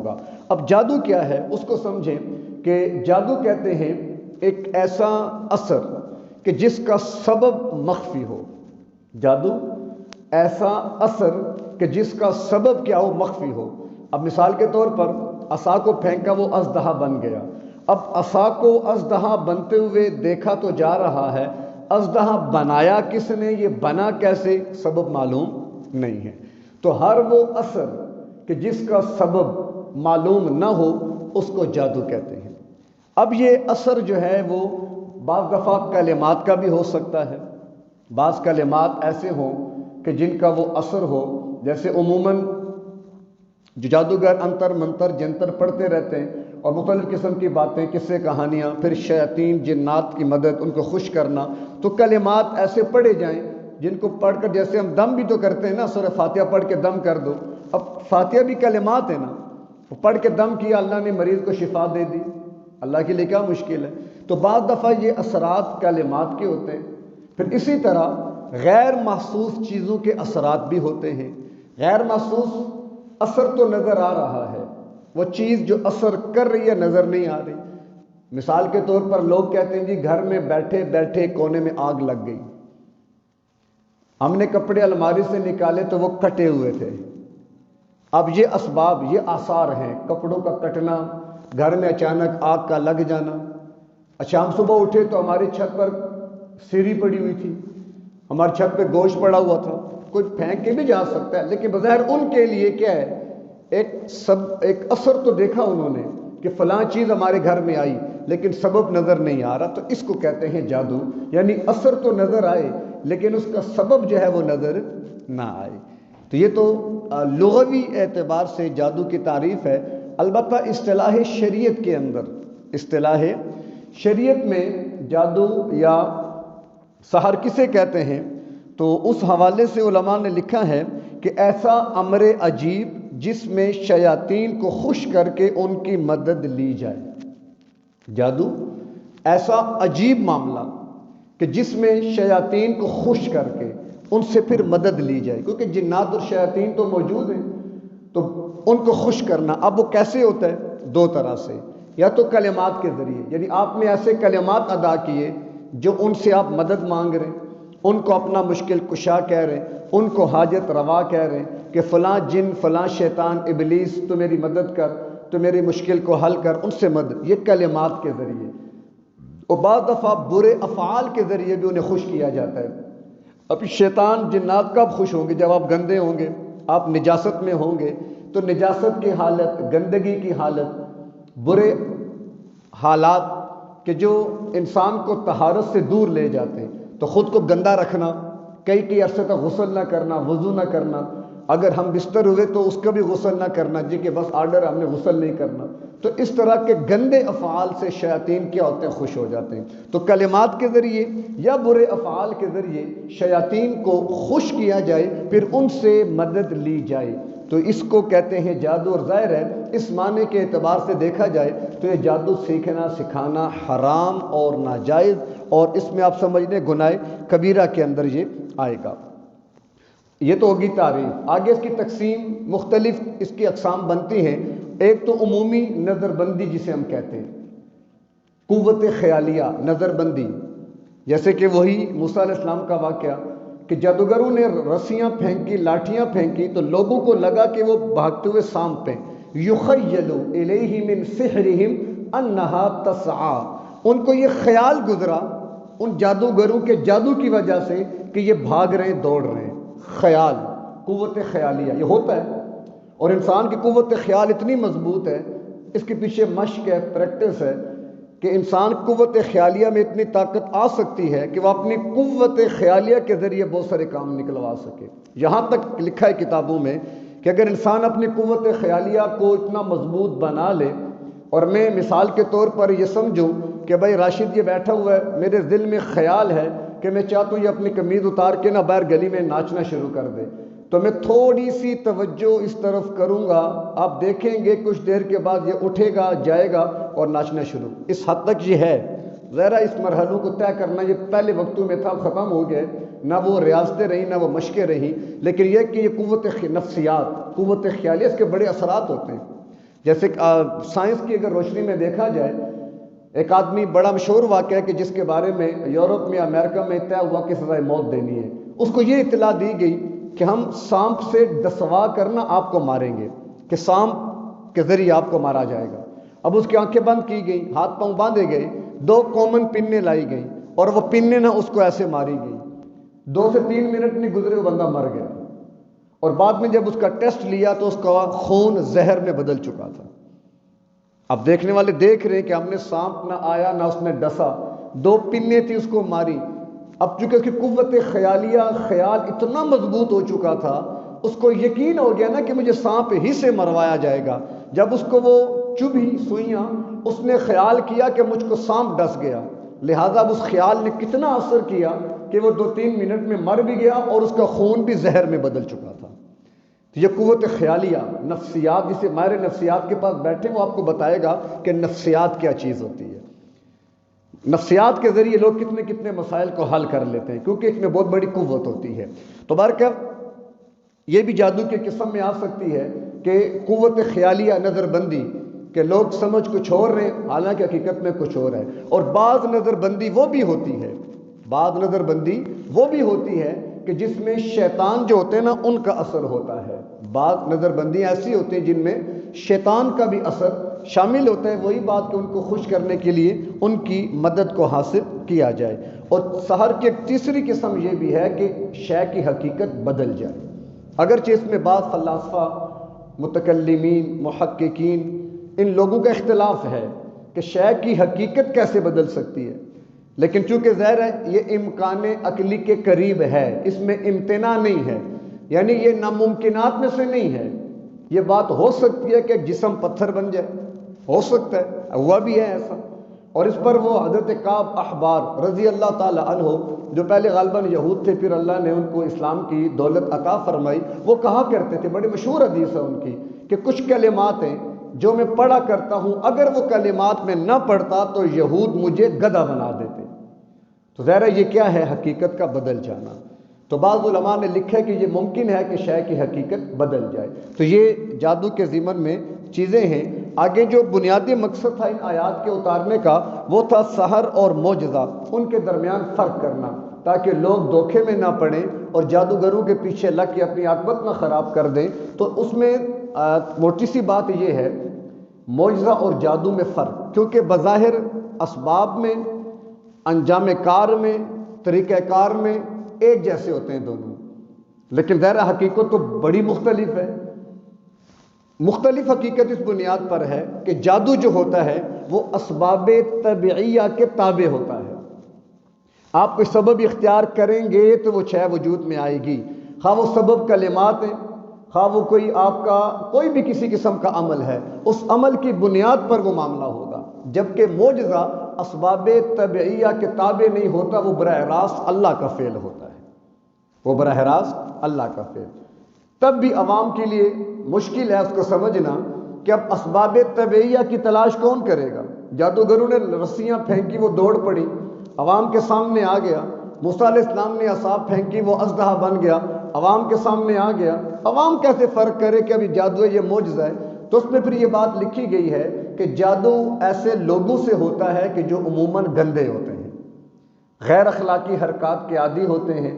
ہوگا۔ اب جادو کیا ہے اس کو سمجھیں کہ جادو کہتے ہیں ایک ایسا اثر کہ جس کا سبب مخفی ہو۔ جادو ایسا اثر کہ جس کا سبب کیا ہو، مخفی ہو۔ اب مثال کے طور پر عصا کو پھینکا، وہ اژدہا بن گیا۔ اب عصا کو اژدہا بنتے ہوئے دیکھا تو جا رہا ہے، اژدہا بنایا کس نے، یہ بنا کیسے، سبب معلوم نہیں ہے۔ تو ہر وہ اثر کہ جس کا سبب معلوم نہ ہو اس کو جادو کہتے ہیں۔ اب یہ اثر جو ہے وہ بعض دفعہ کلمات کا بھی ہو سکتا ہے، بعض کلمات ایسے ہوں کہ جن کا وہ اثر ہو، جیسے عموماً جو جادوگر انتر منتر جنتر پڑھتے رہتے ہیں اور مختلف قسم کی باتیں، قصے کہانیاں، پھر شیاطین جنات کی مدد، ان کو خوش کرنا، تو کلمات ایسے پڑھے جائیں جن کو پڑھ کر، جیسے ہم دم بھی تو کرتے ہیں نا، سورہ فاتحہ پڑھ کے دم کر دو، اب فاتحہ بھی کلمات ہے نا، پڑھ کے دم کیا، اللہ نے مریض کو شفا دے دی، اللہ کے لیے کیا مشکل ہے۔ تو بعض دفعہ یہ اثرات کلمات کے ہوتے ہیں۔ پھر اسی طرح غیر محسوس چیزوں کے اثرات بھی ہوتے ہیں۔ غیر محسوس اثر تو نظر آ رہا ہے، وہ چیز جو اثر کر رہی ہے نظر نہیں آ رہی۔ مثال کے طور پر لوگ کہتے ہیں جی گھر میں بیٹھے بیٹھے کونے میں آگ لگ گئی، ہم نے کپڑے الماری سے نکالے تو وہ کٹے ہوئے تھے۔ اب یہ اسباب، یہ آثار ہیں، کپڑوں کا کٹنا، گھر میں اچانک آگ کا لگ جانا۔ اچھا ہم صبح اٹھے تو ہماری چھت پر سیری پڑی ہوئی تھی، ہماری چھت پہ گوشت پڑا ہوا تھا، کوئی پھینک کے بھی جا سکتا ہے، لیکن بظاہر ان کے لیے کیا ہے، ایک اثر تو دیکھا انہوں نے کہ فلاں چیز ہمارے گھر میں آئی، لیکن سبب نظر نہیں آ رہا، تو اس کو کہتے ہیں جادو۔ یعنی اثر تو نظر آئے لیکن اس کا سبب جو ہے وہ نظر نہ آئے۔ تو یہ تو لغوی اعتبار سے جادو کی تعریف ہے۔ البتہ اصطلاح شریعت کے اندر، اصطلاح شریعت میں جادو یا سحر کسے کہتے ہیں، تو اس حوالے سے علماء نے لکھا ہے کہ ایسا امر عجیب جس میں شیاطین کو خوش کر کے ان کی مدد لی جائے۔ جادو ایسا عجیب معاملہ کہ جس میں شیاطین کو خوش کر کے ان سے پھر مدد لی جائے، کیونکہ جنات اور شیاطین تو موجود ہیں، تو ان کو خوش کرنا۔ اب وہ کیسے ہوتا ہے؟ دو طرح سے، یا تو کلمات کے ذریعے، یعنی آپ نے ایسے کلمات ادا کیے جو ان سے آپ مدد مانگ رہے ہیں، ان کو اپنا مشکل کشا کہہ رہے ہیں، ان کو حاجت روا کہہ رہے ہیں کہ فلاں جن، فلاں شیطان، ابلیس تو میری مدد کر، تو میری مشکل کو حل کر، ان سے مدد، یہ کلمات کے ذریعے۔ اور بعض دفعہ برے افعال کے ذریعے بھی انہیں خوش کیا جاتا ہے۔ اب شیطان جنات کب خوش ہوں گے؟ جب آپ گندے ہوں گے، آپ نجاست میں ہوں گے، تو نجاست کی حالت، گندگی کی حالت، برے حالات کہ جو انسان کو طہارت سے دور لے جاتے ہیں، تو خود کو گندا رکھنا، کئی عرصے تک غسل نہ کرنا، وضو نہ کرنا، اگر ہم بستر ہوئے تو اس کا بھی غسل نہ کرنا، جی کہ بس آرڈر ہم نے غسل نہیں کرنا، تو اس طرح کے گندے افعال سے شیاطین کیا ہوتے ہیں؟ خوش ہو جاتے ہیں۔ تو کلمات کے ذریعے یا برے افعال کے ذریعے شیاطین کو خوش کیا جائے، پھر ان سے مدد لی جائے، تو اس کو کہتے ہیں جادو۔ اور ظاہر ہے اس معنی کے اعتبار سے دیکھا جائے تو یہ جادو سیکھنا سکھانا حرام اور ناجائز، اور اس میں آپ سمجھ لیں گناہ کبیرہ کے اندر یہ آئے گا۔ یہ تو ہوگی تعریف۔ آگے اس کی تقسیم، مختلف اس کی اقسام بنتی ہیں۔ ایک تو عمومی نظر بندی جسے ہم کہتے ہیں، قوت خیالیہ، نظر بندی، جیسے کہ وہی موسیٰ علیہ السلام کا واقعہ کہ جادوگروں نے رسیاں پھینکی، لاٹھیاں پھینکی، تو لوگوں کو لگا کہ وہ بھاگتے ہوئے سانپ پہ، یخیل الیہ من سحرہم انہا تسعی، ان کو یہ خیال گزرا ان جادوگروں کے جادو کی وجہ سے کہ یہ بھاگ رہے ہیں، دوڑ رہے ہیں۔ خیال، قوت خیالیہ یہ ہوتا ہے، اور انسان کی قوت خیال اتنی مضبوط ہے، اس کے پیچھے مشق ہے، پریکٹس ہے، کہ انسان قوت خیالیہ میں اتنی طاقت آ سکتی ہے کہ وہ اپنی قوت خیالیہ کے ذریعے بہت سارے کام نکلوا سکے۔ یہاں تک لکھا ہے کتابوں میں کہ اگر انسان اپنی قوت خیالیہ کو اتنا مضبوط بنا لے، اور میں مثال کے طور پر یہ سمجھوں کہ بھائی راشد یہ بیٹھا ہوا ہے، میرے دل میں خیال ہے کہ میں چاہتا ہوں یہ اپنی قمیض اتار کے نہ باہر گلی میں ناچنا شروع کر دے، تو میں تھوڑی سی توجہ اس طرف کروں گا، آپ دیکھیں گے کچھ دیر کے بعد یہ اٹھے گا، جائے گا اور ناچنا شروع۔ اس حد تک یہ ہے۔ ذرا اس مرحلوں کو طے کرنا یہ پہلے وقتوں میں تھا، ختم ہو گئے، نہ وہ ریاستیں رہیں نہ وہ مشقیں رہیں، لیکن یہ کہ یہ قوت نفسیات، قوت خیالیہ، اس کے بڑے اثرات ہوتے ہیں۔ جیسے سائنس کی اگر روشنی میں دیکھا جائے، ایک آدمی، بڑا مشہور واقعہ ہے کہ جس کے بارے میں یورپ میں امریکہ میں طے ہوا کہ سزائے موت دینی ہے، اس کو یہ اطلاع دی گئی کہ ہم سانپ سے دسوا کرنا آپ کو ماریں گے، کہ سانپ کے ذریعے آپ کو مارا جائے گا۔ اب اس کی آنکھیں بند کی گئی، ہاتھ پاؤں باندھے گئے، 2 کامن پنیں لائی گئی اور وہ پنیں نہ اس کو ایسے ماری گئی، 2 سے 3 منٹ نہیں گزرے وہ بندہ مر گیا، اور بعد میں جب اس کا ٹیسٹ لیا تو اس کا خون زہر میں بدل چکا تھا۔ اب دیکھنے والے دیکھ رہے ہیں کہ ہم نے سانپ نہ آیا نہ اس نے ڈسا، 2 پنیں تھی اس کو ماری۔ اب چونکہ اس کی قوت خیالیہ، خیال اتنا مضبوط ہو چکا تھا، اس کو یقین ہو گیا نا کہ مجھے سانپ ہی سے مروایا جائے گا۔ جب اس کو وہ چبھی سوئیاں، اس نے خیال کیا کہ مجھ کو سانپ ڈس گیا، لہٰذا اب اس خیال نے کتنا اثر کیا کہ وہ 2-3 منٹ میں مر بھی گیا اور اس کا خون بھی زہر میں بدل چکا تھا۔ تو یہ قوت خیالیہ، نفسیات، جسے ماہر نفسیات کے پاس بیٹھے وہ آپ کو بتائے گا کہ نفسیات کیا چیز ہوتی ہے۔ نفسیات کے ذریعے لوگ کتنے کتنے مسائل کو حل کر لیتے ہیں، کیونکہ اس میں بہت بڑی قوت ہوتی ہے۔ تو بہرکیف یہ بھی جادو کے قسم میں آ سکتی ہے کہ قوت خیالیہ، نظر بندی، کہ لوگ سمجھ کچھ اور رہے حالانکہ حقیقت میں کچھ اور ہے۔ اور بعض نظر بندی وہ بھی ہوتی ہے، بعض نظر بندی وہ بھی ہوتی ہے کہ جس میں شیطان جو ہوتے ہیں نا ان کا اثر ہوتا ہے۔ بعض نظر بندی ایسی ہوتی ہیں جن میں شیطان کا بھی اثر شامل ہوتا ہے، وہی بات کہ ان کو خوش کرنے کے لیے ان کی مدد کو حاصل کیا جائے۔ اور سحر کی ایک تیسری قسم یہ بھی ہے کہ شے کی حقیقت بدل جائے، اگرچہ اس میں بعض فلاسفہ، متکلمین، محققین، ان لوگوں کا اختلاف ہے کہ شے کی حقیقت کیسے بدل سکتی ہے، لیکن چونکہ ظاہر ہے یہ امکان عقلی کے قریب ہے، اس میں امتناع نہیں ہے، یعنی یہ ناممکنات میں سے نہیں ہے۔ یہ بات ہو سکتی ہے کہ ایک جسم پتھر بن جائے، ہو سکتا ہے، ہوا بھی ہے ایسا۔ اور اس پر وہ حضرت کعب احبار رضی اللہ تعالی عنہ، جو پہلے غالباً یہود تھے، پھر اللہ نے ان کو اسلام کی دولت عطا فرمائی، وہ کہا کرتے تھے، بڑی مشہور حدیث ہے ان کی، کہ کچھ کلمات ہیں جو میں پڑھا کرتا ہوں، اگر وہ کلمات میں نہ پڑھتا تو یہود مجھے گدھا بنا دیتے۔ تو ظاہر ہے یہ کیا ہے؟ حقیقت کا بدل جانا۔ تو بعض علماء نے لکھا ہے کہ یہ ممکن ہے کہ شے کی حقیقت بدل جائے۔ تو یہ جادو کے ضمن میں چیزیں ہیں۔ آگے جو بنیادی مقصد تھا ان آیات کے اتارنے کا، وہ تھا سحر اور معجزہ، ان کے درمیان فرق کرنا، تاکہ لوگ دھوکے میں نہ پڑیں اور جادوگروں کے پیچھے لگ کے اپنی عاقبت نہ خراب کر دیں۔ تو اس میں موٹی سی بات یہ ہے، معجزہ اور جادو میں فرق، کیونکہ بظاہر اسباب میں، انجام کار میں، طریقہ کار میں ایک جیسے ہوتے ہیں دونوں، لیکن ظاہر حقیقت تو بڑی مختلف ہے۔ مختلف حقیقت اس بنیاد پر ہے کہ جادو جو ہوتا ہے وہ اسباب طبیعیہ کے تابع ہوتا ہے۔ آپ کوئی سبب اختیار کریں گے تو وہ شے وجود میں آئے گی، خواہ وہ سبب کلمات ہیں، خواہ وہ کوئی آپ کا کوئی بھی کسی قسم کا عمل ہے، اس عمل کی بنیاد پر وہ معاملہ ہوگا۔ جبکہ معجزہ اسباب طبیعیہ کے تابع نہیں ہوتا، وہ براہ راست اللہ کا فعل ہوتا ہے، وہ براہ راست اللہ کا فعل۔ تب بھی عوام کے لیے مشکل ہے اس کو سمجھنا کہ اب اسباب طبیعیہ کی تلاش کون کرے گا؟ جادوگروں نے رسیاں پھینکی، وہ دوڑ پڑی، عوام کے سامنے آ گیا۔ موسیٰ علیہ السلام نے عصا پھینکی، وہ اژدہا بن گیا، عوام کے سامنے آ گیا۔ عوام کیسے فرق کرے کہ ابھی جادو ہے یہ معجزہ ہے؟ تو اس میں پھر یہ بات لکھی گئی ہے کہ جادو ایسے لوگوں سے ہوتا ہے کہ جو عموماً گندے ہوتے ہیں، غیر اخلاقی حرکات کے عادی ہوتے ہیں،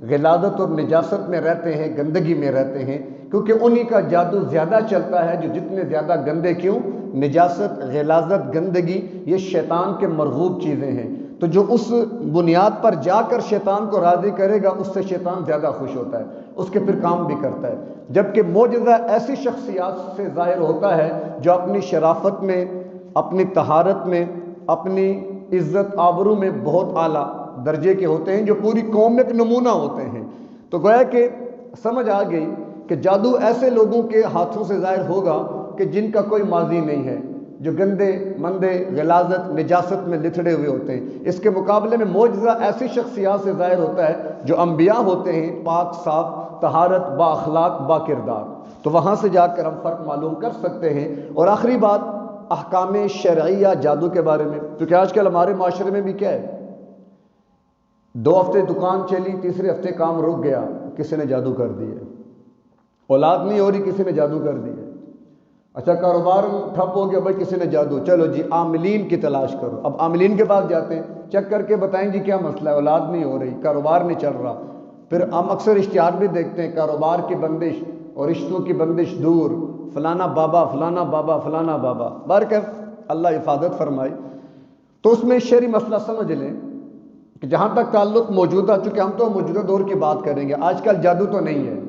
غلاظت اور نجاست میں رہتے ہیں، گندگی میں رہتے ہیں، کیونکہ انہی کا جادو زیادہ چلتا ہے جو جتنے زیادہ گندے۔ کیوں؟ نجاست، غلاظت، گندگی یہ شیطان کے مرغوب چیزیں ہیں، تو جو اس بنیاد پر جا کر شیطان کو راضی کرے گا اس سے شیطان زیادہ خوش ہوتا ہے، اس کے پھر کام بھی کرتا ہے۔ جبکہ معجزہ ایسی شخصیات سے ظاہر ہوتا ہے جو اپنی شرافت میں، اپنی طہارت میں، اپنی عزت آبرو میں بہت اعلیٰ درجے کے ہوتے ہیں، جو پوری قوم میں ایک نمونہ ہوتے ہیں۔ تو گویا کہ سمجھ آ گئی کہ جادو ایسے لوگوں کے ہاتھوں سے ظاہر ہوگا کہ جن کا کوئی ماضی نہیں ہے، جو گندے مندے، غلاظت، نجاست میں لتھڑے ہوئے ہوتے ہیں۔ اس کے مقابلے میں معجزہ ایسی شخصیات سے ظاہر ہوتا ہے جو انبیاء ہوتے ہیں، پاک صاف، طہارت، با اخلاق، با کردار۔ تو وہاں سے جا کر ہم فرق معلوم کر سکتے ہیں۔ اور آخری بات احکام شرعیہ جادو کے بارے میں، کیونکہ آج کل ہمارے معاشرے میں بھی کیا ہے، 2 ہفتے دکان چلی، تیسرے ہفتے کام رک گیا، کسی نے جادو کر دی ہے، اولاد نہیں ہو رہی، کسی نے جادو کر دی ہے۔ اچھا کاروبار ٹھپ ہو گیا بھائی کسی نے جادو، چلو جی عاملین کی تلاش کرو، اب عاملین کے پاس جاتے ہیں، چیک کر کے بتائیں جی کیا مسئلہ ہے، اولاد نہیں ہو رہی، کاروبار نہیں چل رہا۔ پھر ہم اکثر اشتہار بھی دیکھتے ہیں، کاروبار کی بندش اور رشتوں کی بندش دور، فلانا بابا فلانا بابا فلانا بابا، بہرکیف اللہ حفاظت فرمائے۔ تو اس میں شرعی مسئلہ سمجھ لیں کہ جہاں تک تعلق موجودہ، چونکہ ہم تو موجودہ دور کی بات کریں گے، آج کل جادو تو نہیں ہے،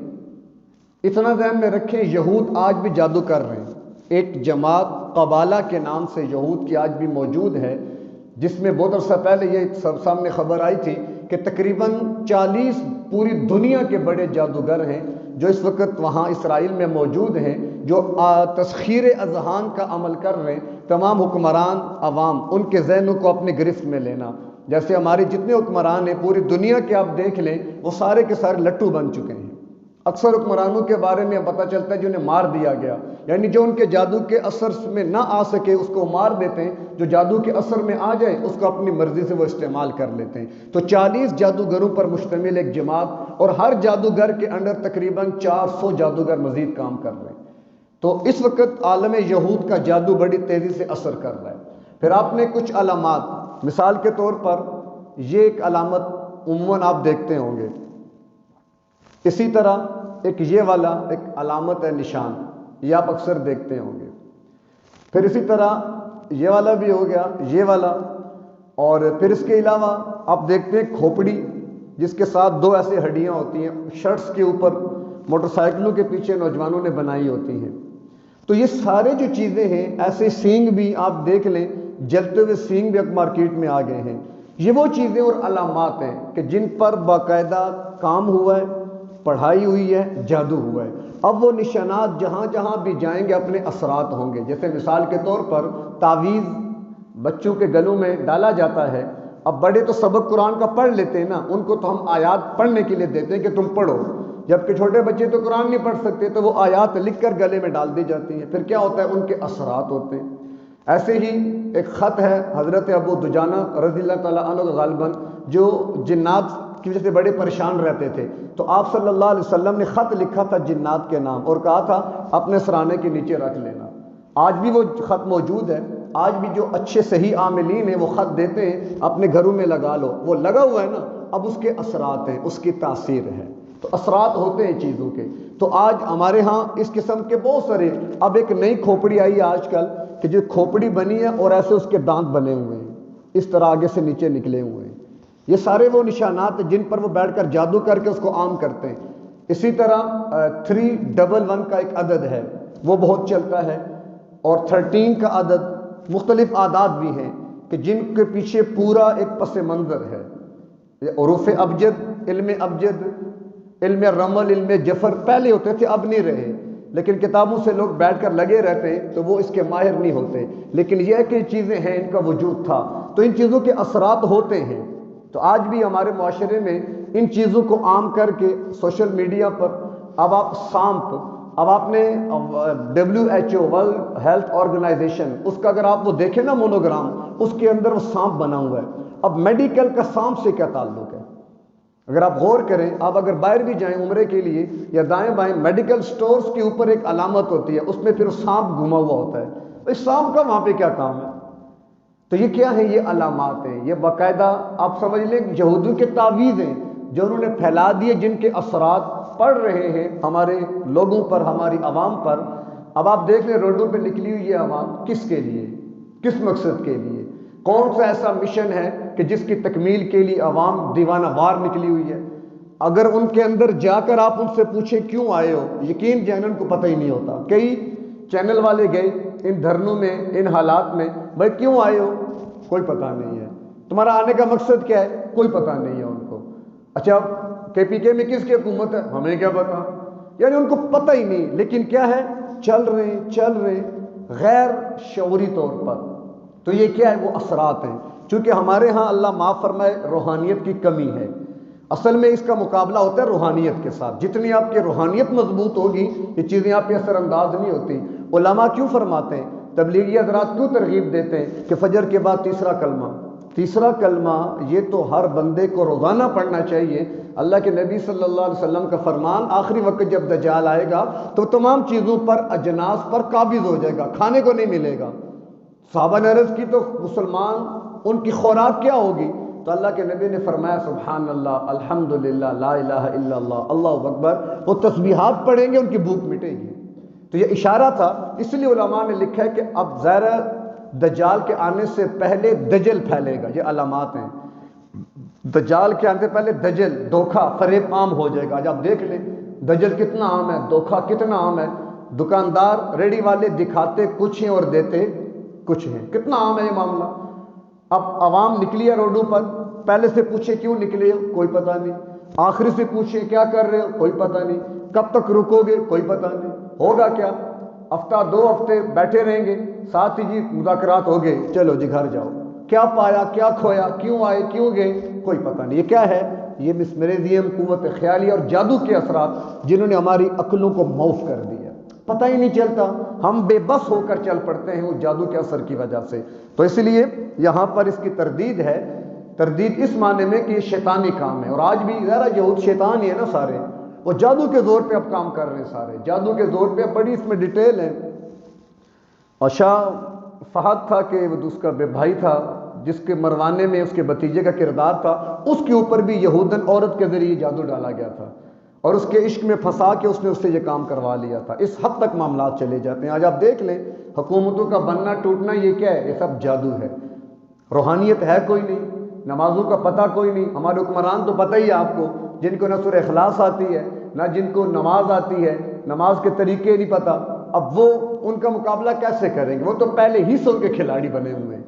اتنا ذہن میں رکھیں یہود آج بھی جادو کر رہے ہیں۔ ایک جماعت قبالہ کے نام سے یہود کی آج بھی موجود ہے، جس میں بہت عرصہ پہلے یہ سب سامنے خبر آئی تھی کہ تقریباً 40 پوری دنیا کے بڑے جادوگر ہیں جو اس وقت وہاں اسرائیل میں موجود ہیں، جو تسخیر اذہان کا عمل کر رہے ہیں۔ تمام حکمران عوام ان کے ذہنوں کو اپنے گرفت میں لینا، جیسے ہمارے جتنے حکمران ہیں پوری دنیا کے آپ دیکھ لیں، وہ سارے کے سارے لٹو بن چکے ہیں۔ اکثر حکمرانوں کے بارے میں پتہ چلتا ہے جنہیں مار دیا گیا، یعنی جو ان کے جادو کے اثر میں نہ آ سکے اس کو مار دیتے ہیں، جو جادو کے اثر میں آ جائے اس کو اپنی مرضی سے وہ استعمال کر لیتے ہیں۔ تو 40 جادوگروں پر مشتمل ایک جماعت، اور ہر جادوگر کے انڈر تقریباً 400 جادوگر مزید کام کر رہے ہیں۔ تو اس وقت عالم یہود کا جادو بڑی تیزی سے اثر کر رہا ہے۔ پھر آپ نے کچھ علامات، مثال کے طور پر یہ ایک علامت عموماً آپ دیکھتے ہوں گے، اسی طرح ایک یہ والا ایک علامت ہے نشان، یہ آپ اکثر دیکھتے ہوں گے۔ پھر اسی طرح یہ والا بھی ہو گیا، یہ والا، اور پھر اس کے علاوہ آپ دیکھتے ہیں کھوپڑی جس کے ساتھ 2 ایسے ہڈیاں ہوتی ہیں، شرٹس کے اوپر موٹر سائیکلوں کے پیچھے نوجوانوں نے بنائی ہوتی ہیں۔ تو یہ سارے جو چیزیں ہیں، ایسے سینگ بھی آپ دیکھ لیں، جلتے ہوئے سینگ بھی اب مارکیٹ میں آ گئے ہیں۔ یہ وہ چیزیں اور علامات ہیں کہ جن پر باقاعدہ کام ہوا ہے، پڑھائی ہوئی ہے، جادو ہوا ہے۔ اب وہ نشانات جہاں جہاں بھی جائیں گے اپنے اثرات ہوں گے۔ جیسے مثال کے طور پر تعویذ بچوں کے گلوں میں ڈالا جاتا ہے، اب بڑے تو سبق قرآن کا پڑھ لیتے ہیں نا، ان کو تو ہم آیات پڑھنے کے لیے دیتے ہیں کہ تم پڑھو، جبکہ چھوٹے بچے تو قرآن نہیں پڑھ سکتے، تو وہ آیات لکھ کر گلے میں ڈال دی جاتی ہیں۔ پھر کیا ہوتا ہے، ان کے اثرات ہوتے ہیں۔ ایسے ہی ایک خط ہے حضرت ابو دجانہ رضی اللہ تعالیٰ عنہ غالباً، جو جنات کی وجہ سے بڑے پریشان رہتے تھے، تو آپ صلی اللہ علیہ وسلم نے خط لکھا تھا جنات کے نام اور کہا تھا اپنے سرانے کے نیچے رکھ لینا۔ آج بھی وہ خط موجود ہے، آج بھی جو اچھے صحیح عاملین ہیں وہ خط دیتے ہیں اپنے گھروں میں لگا لو، وہ لگا ہوا ہے نا، اب اس کے اثرات ہیں، اس کی تاثیر ہے، تو اثرات ہوتے ہیں چیزوں کے۔ تو آج ہمارے ہاں اس قسم کے بہت سارے، اب ایک نئی کھوپڑی آئی ہے آج کل کہ جو کھوپڑی بنی ہے اور ایسے اس کے دانت بنے ہوئے ہیں، اس طرح آگے سے نیچے نکلے ہوئے ہیں۔ یہ سارے وہ نشانات جن پر وہ بیٹھ کر جادو کر کے اس کو عام کرتے ہیں۔ اسی طرح 311 کا ایک عدد ہے، وہ بہت چلتا ہے، اور 13 کا عدد، مختلف اعداد بھی ہیں کہ جن کے پیچھے پورا ایک پس منظر ہے۔ حروف ابجد، علم ابجد، علم رمل، علم جفر پہلے ہوتے تھے، اب نہیں رہے، لیکن کتابوں سے لوگ بیٹھ کر لگے رہتے ہیں تو وہ اس کے ماہر نہیں ہوتے، لیکن یہ کہ چیزیں ہیں، ان کا وجود تھا، تو ان چیزوں کے اثرات ہوتے ہیں۔ تو آج بھی ہمارے معاشرے میں ان چیزوں کو عام کر کے سوشل میڈیا پر، اب آپ سانپ، اب آپ نے WHO ورلڈ ہیلتھ آرگنائزیشن، اس کا اگر آپ وہ دیکھیں نا مونوگرام، اس کے اندر وہ سانپ بنا ہوا ہے۔ اب میڈیکل کا سانپ سے کیا تعلق ہے؟ اگر آپ غور کریں، آپ اگر باہر بھی جائیں عمرے کے لیے یا دائیں بائیں، میڈیکل سٹورز کے اوپر ایک علامت ہوتی ہے، اس میں پھر سانپ گھما ہوا ہوتا ہے۔ اس سانپ کا وہاں پہ کیا کام ہے؟ تو یہ کیا ہے؟ یہ علامات ہیں، یہ باقاعدہ آپ سمجھ لیں یہودیوں کے تعویذ ہیں جو انہوں نے پھیلا دیے، جن کے اثرات پڑ رہے ہیں ہمارے لوگوں پر، ہماری عوام پر۔ اب آپ دیکھ لیں روڈوں پہ نکلی ہوئی یہ عوام کس کے لیے، کس مقصد کے لیے؟ کون سا ایسا مشن ہے کہ جس کی تکمیل کے لیے عوام دیوانہ وار نکلی ہوئی ہے؟ اگر ان کے اندر جا کر آپ ان سے پوچھیں کیوں آئے ہو، یقین جانیں ان کو پتہ ہی نہیں ہوتا۔ کئی چینل والے گئے ان دھرنوں میں، ان حالات میں، بھائی کیوں آئے ہو؟ کوئی پتہ نہیں ہے۔ تمہارا آنے کا مقصد کیا ہے؟ کوئی پتہ نہیں ہے ان کو۔ اچھا KPK میں کس کی حکومت ہے؟ ہمیں کیا پتا؟ یعنی ان کو پتہ ہی نہیں، لیکن کیا ہے، چل رہے غیر شعوری طور پر۔ تو یہ کیا ہے؟ وہ اثرات ہیں۔ چونکہ ہمارے ہاں اللہ معاف فرمائے روحانیت کی کمی ہے، اصل میں اس کا مقابلہ ہوتا ہے روحانیت کے ساتھ۔ جتنی آپ کی روحانیت مضبوط ہوگی، یہ چیزیں آپ پہ اثر انداز نہیں ہوتی۔ علماء کیوں فرماتے ہیں، تبلیغی حضرات کیوں ترغیب دیتے ہیں کہ فجر کے بعد تیسرا کلمہ، تیسرا کلمہ یہ تو ہر بندے کو روزانہ پڑھنا چاہیے۔ اللہ کے نبی صلی اللہ علیہ وسلم کا فرمان، آخری وقت جب دجال آئے گا تو تمام چیزوں پر، اجناس پر قابض ہو جائے گا، کھانے کو نہیں ملے گا۔ صحابہ نے عرض کی تو مسلمان ان کی خوراک کیا ہوگی؟ تو اللہ کے نبی نے فرمایا سبحان اللہ، الحمدللہ، لا الہ الا اللہ، اللہ اکبر۔ وہ تسبیحات پڑھیں گے، ان کی بھوک مٹے گی۔ تو یہ اشارہ تھا، اس لیے علماء نے لکھا ہے کہ اب ظاہر دجال کے آنے سے پہلے دجل پھیلے گا، یہ علامات ہیں۔ دجال کے آنے سے پہلے دجل، دھوکہ، فریب عام ہو جائے گا۔ آج آپ دیکھ لیں دجل کتنا عام ہے، دھوکہ کتنا عام ہے۔ دکاندار، ریڑی والے دکھاتے کچھ ہیں اور دیتے کچھ ہیں، کتنا عام ہے یہ معاملہ۔ اب عوام نکلی ہے روڈوں پر، پہلے سے پوچھے کیوں نکلے ہو، کوئی پتہ نہیں۔ آخری سے پوچھے کیا کر رہے ہو، کوئی پتہ نہیں۔ کب تک رکو گے، کوئی پتہ نہیں۔ ہوگا کیا، ہفتہ 2 ہفتے بیٹھے رہیں گے، ساتھ ہی جی مذاکرات ہو گئے، چلو جی گھر جاؤ۔ کیا پایا، کیا کھویا، کیوں آئے، کیوں گئے، کوئی پتہ نہیں۔ یہ کیا ہے؟ یہ مسمرزیم، قوت خیالی اور جادو کے اثرات جنہوں نے ہماری عقلوں کو معاف کر دیا، پتہ ہی نہیں چلتا، ہم بے بس ہو کر چل پڑتے ہیں اس جادو کے اثر کی وجہ سے۔ تو اس لیے یہاں پر اس کی تردید ہے، تردید اس معنی میں کہ یہ شیطانی کام ہے۔ اور آج بھی ذرا یہود شیطان ہی ہے نا سارے، وہ جادو کے زور پہ اب کام کر رہے ہیں، سارے جادو کے زور پہ۔ بڑی اس میں ڈیٹیل ہے۔ اور شاہ فہد تھا کہ وہ اس کا بھائی تھا جس کے مروانے میں اس کے بھتیجے کا کردار تھا، اس کے اوپر بھی یہودن عورت کے ذریعے جادو ڈالا گیا تھا اور اس کے عشق میں پھنسا کے اس نے اس سے یہ کام کروا لیا تھا۔ اس حد تک معاملات چلے جاتے ہیں۔ آج آپ دیکھ لیں حکومتوں کا بننا ٹوٹنا یہ کیا ہے؟ یہ سب جادو ہے۔ روحانیت ہے کوئی نہیں، نمازوں کا پتہ کوئی نہیں۔ ہمارے حکمران تو پتہ ہی ہے آپ کو، جن کو نہ سورہ اخلاص آتی ہے، نہ جن کو نماز آتی ہے، نماز کے طریقے نہیں پتہ۔ اب وہ ان کا مقابلہ کیسے کریں گے؟ وہ تو پہلے ہی سو کے کھلاڑی بنے ہوئے ہیں۔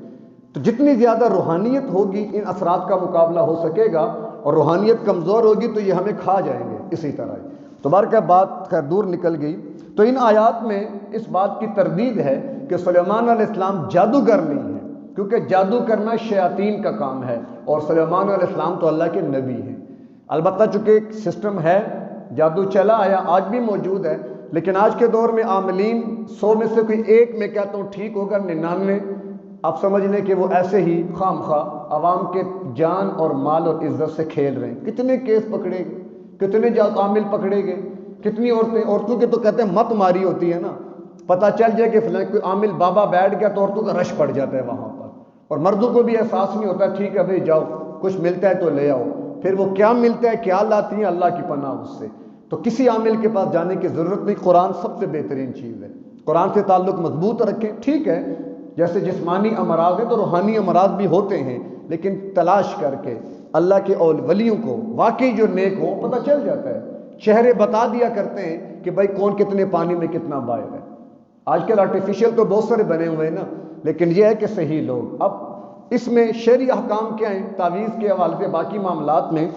تو جتنی زیادہ روحانیت ہوگی ان اثرات کا مقابلہ ہو سکے گا، اور روحانیت کمزور ہوگی تو یہ ہمیں کھا جائیں گے اسی طرح ہی۔ تو بہرکیف بات خیر دور نکل گئی۔ تو ان آیات میں اس بات کی تردید ہے کہ سلیمان علیہ السلام جادوگر نہیں ہے، کیونکہ جادو کرنا شیاطین کا کام ہے، اور سلیمان علیہ السلام تو اللہ کے نبی ہیں۔ البتہ چونکہ ایک سسٹم ہے، جادو چلا آیا، آج بھی موجود ہے، لیکن آج کے دور میں عاملین 100 میں سے کوئی ایک میں کہتا ہوں ٹھیک ہوگا، 99 آپ سمجھ لیں کہ وہ ایسے ہی خام خواہ عوام کے جان اور مال اور عزت سے کھیل رہے ہیں۔ کتنے کیس پکڑے گئے، کتنے عامل پکڑے گئے، کتنی عورتوں کے تو کہتے ہیں مت ماری ہوتی ہے نا، پتہ چل جائے کہ فلاں کوئی عامل بابا بیٹھ گیا تو عورتوں کا رش پڑ جاتا ہے وہاں پر، اور مردوں کو بھی احساس نہیں ہوتا، ٹھیک ہے بھائی جاؤ، کچھ ملتا ہے تو لے آؤ۔ پھر وہ کیا ملتا ہے، کیا لاتی ہیں، اللہ کی پناہ اس سے۔ تو کسی عامل کے پاس جانے کی ضرورت نہیں، قرآن سب سے بہترین چیز ہے۔ قرآن سے تعلق مضبوط رکھیں، ٹھیک ہے جیسے جسمانی امراض ہیں تو روحانی امراض بھی ہوتے ہیں، لیکن تلاش کر کے اللہ کے ولیوں کو واقعی جو نیک ہو پتہ چل جاتا ہے، چہرے بتا دیا کرتے ہیں کہ بھائی کون کتنے پانی میں کتنا باہر ہے۔ آج کل آرٹیفیشل تو بہت سارے بنے ہوئے ہیں نا، لیکن یہ ہے کہ صحیح لوگ۔ اب اس میں شرعی احکام کیا ہیں تعویذ کے حوالے سے، باقی معاملات میں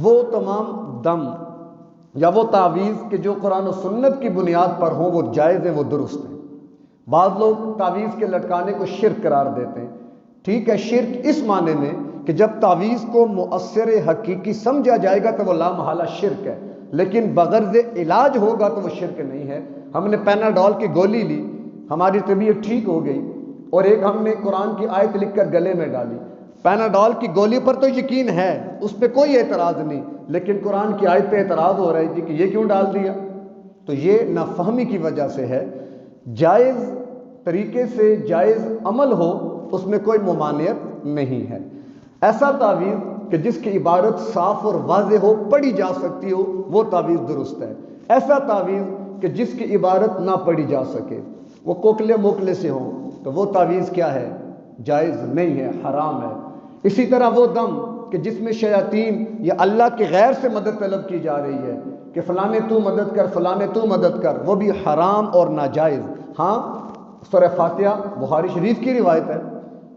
وہ تمام دم یا وہ تعویذ کہ جو قرآن و سنت کی بنیاد پر ہوں وہ جائز ہیں، وہ درست ہیں۔ بعض لوگ تعویذ کے لٹکانے کو شرک قرار دیتے ہیں، ٹھیک ہے، شرک اس معنی میں کہ جب تعویذ کو مؤثر حقیقی سمجھا جائے گا تو وہ لا محالہ شرک ہے، لیکن بغرض علاج ہوگا تو وہ شرک نہیں ہے۔ ہم نے پیناڈول کی گولی لی، ہماری طبیعت ٹھیک ہو گئی، اور ایک ہم نے قرآن کی آیت لکھ کر گلے میں ڈالی۔ پیناڈول کی گولی پر تو یقین ہے، اس پہ کوئی اعتراض نہیں، لیکن قرآن کی آیت پہ اعتراض ہو رہا ہے جی کہ یہ کیوں ڈال دیا؟ تو یہ نافہمی کی وجہ سے ہے۔ جائز طریقے سے جائز عمل ہو اس میں کوئی ممانعت نہیں ہے۔ ایسا تعویذ کہ جس کی عبارت صاف اور واضح ہو، پڑھی جا سکتی ہو، وہ تعویذ درست ہے۔ ایسا تعویذ کہ جس کی عبارت نہ پڑھی جا سکے، وہ کوکلے موکلے سے ہوں، تو وہ تعویذ کیا ہے؟ جائز نہیں ہے، حرام ہے۔ اسی طرح وہ دم کہ جس میں شیاطین یا اللہ کے غیر سے مدد طلب کی جا رہی ہے کہ فلانے تو مدد کر، فلانے تو مدد کر، وہ بھی حرام اور ناجائز۔ ہاں سورہ فاتحہ بخاری شریف کی روایت ہے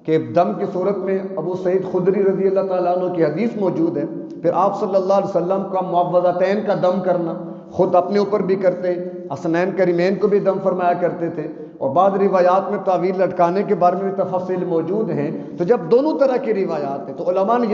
کہ دم کی صورت میں ابو سعید خدری رضی اللہ تعالیٰ عنہ کی حدیث موجود ہے، پھر آپ صلی اللہ علیہ وسلم کا معوذتین کا دم کرنا، خود اپنے اوپر بھی کرتے، حسنین کریمین کو بھی دم فرمایا کرتے تھے، اور بعض روایات میں تعویذ لٹکانے کے بارے میں بھی تفاصیل موجود ہیں۔ تو جب دونوں طرح کی روایات ہیں تو علماء نے